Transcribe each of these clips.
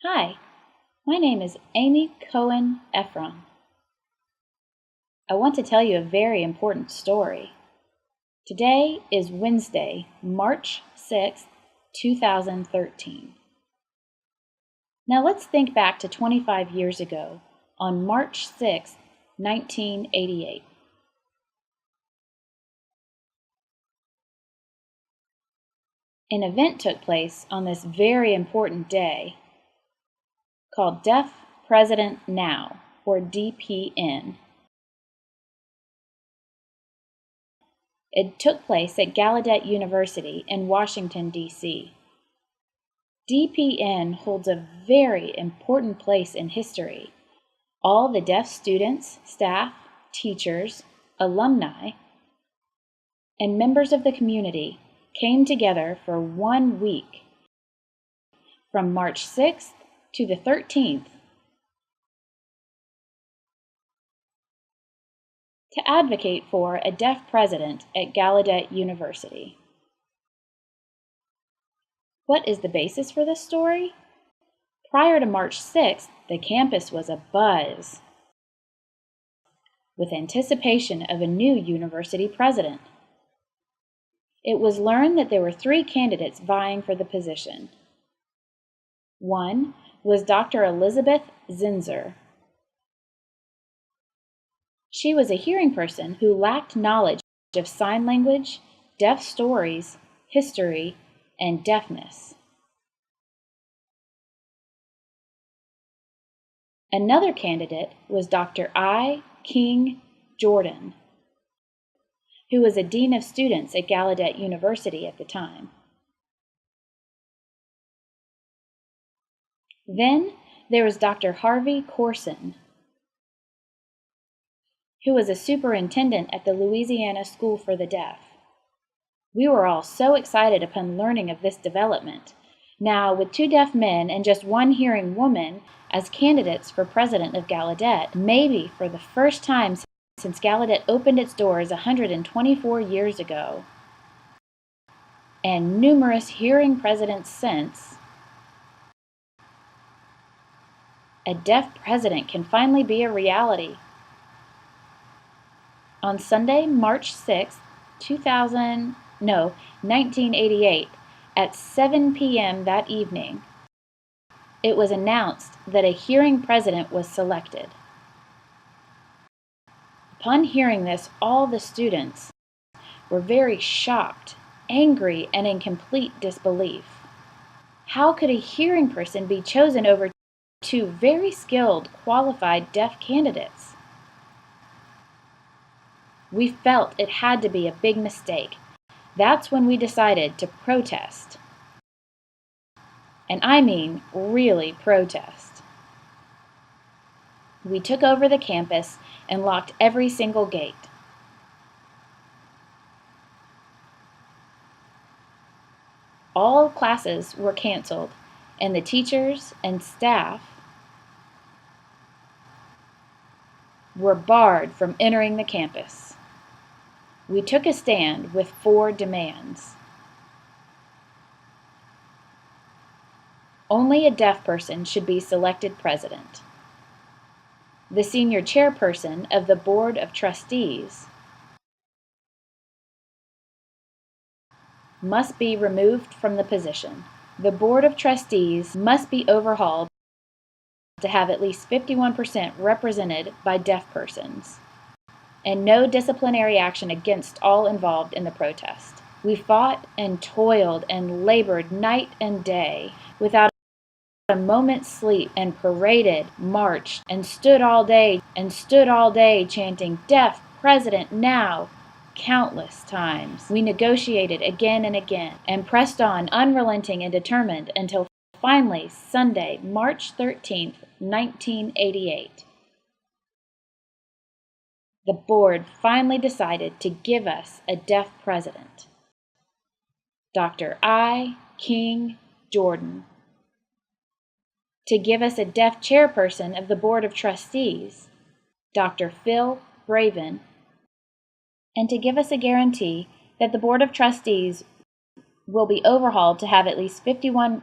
Hi, my name is Amy Cohen Ephron. I want to tell you a very important story. Today is Wednesday, March 6th, 2013. Now let's think back to 25 years ago on March 6th, 1988. An event took place on this very important day called Deaf President Now, or DPN. It took place at Gallaudet University in Washington, D.C. DPN holds a very important place in history. All the deaf students, staff, teachers, alumni, and members of the community came together for 1 week, from March 6th to the 13th, to advocate for a deaf president at Gallaudet University. What is the basis for this story? Prior to March 6th, the campus was abuzz with anticipation of a new university president. It was learned that there were 3 candidates vying for the position. One was Dr. Elizabeth Zinser. She was a hearing person who lacked knowledge of sign language, deaf stories, history, and deafness. Another candidate was Dr. I. King Jordan, who was a dean of students at Gallaudet University at the time. Then there was Dr. Harvey Corson, who was a superintendent at the Louisiana School for the Deaf. We were all so excited upon learning of this development. Now, with 2 deaf men and just 1 hearing woman as candidates for president of Gallaudet, maybe for the first time since Gallaudet opened its doors 124 years ago, and numerous hearing presidents since, a deaf president can finally be a reality. On Sunday, March 6, 1988, at 7 p.m. that evening, it was announced that a hearing president was selected. Upon hearing this, all the students were very shocked, angry, and in complete disbelief. How could a hearing person be chosen over 2 very skilled, qualified deaf candidates? We felt it had to be a big mistake. That's when we decided to protest. And I mean really protest. We took over the campus and locked every single gate. All classes were canceled, and the teachers and staff were barred from entering the campus. We took a stand with 4 demands. Only a deaf person should be selected president. The senior chairperson of the Board of Trustees must be removed from the position. The Board of Trustees must be overhauled to have at least 51% represented by deaf persons, and no disciplinary action against all involved in the protest. We fought and toiled and labored night and day without a moment's sleep, and paraded, marched, and stood all day chanting, "Deaf President Now!" countless times. We negotiated again and again, and pressed on unrelenting and determined until finally Sunday, March 13th, 1988. The board finally decided to give us a deaf president, Dr. I. King Jordan, to give us a deaf chairperson of the Board of Trustees, Dr. Phil Braven, and to give us a guarantee that the Board of Trustees will be overhauled to have at least 51%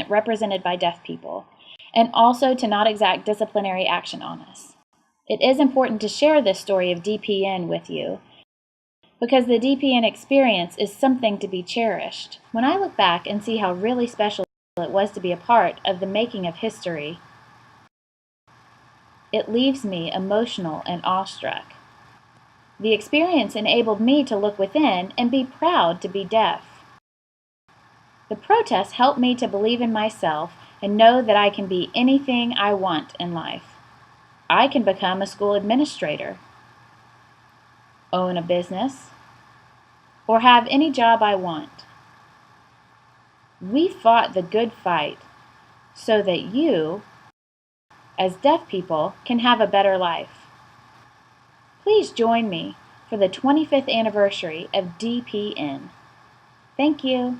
represented by deaf people, and also to not exact disciplinary action on us. It is important to share this story of DPN with you because the DPN experience is something to be cherished. When I look back and see how really special it was to be a part of the making of history, it leaves me emotional and awestruck. The experience enabled me to look within and be proud to be deaf. The protests helped me to believe in myself and know that I can be anything I want in life. I can become a school administrator, own a business, or have any job I want. We fought the good fight so that you, as deaf people, can have a better life. Please join me for the 25th anniversary of DPN. Thank you.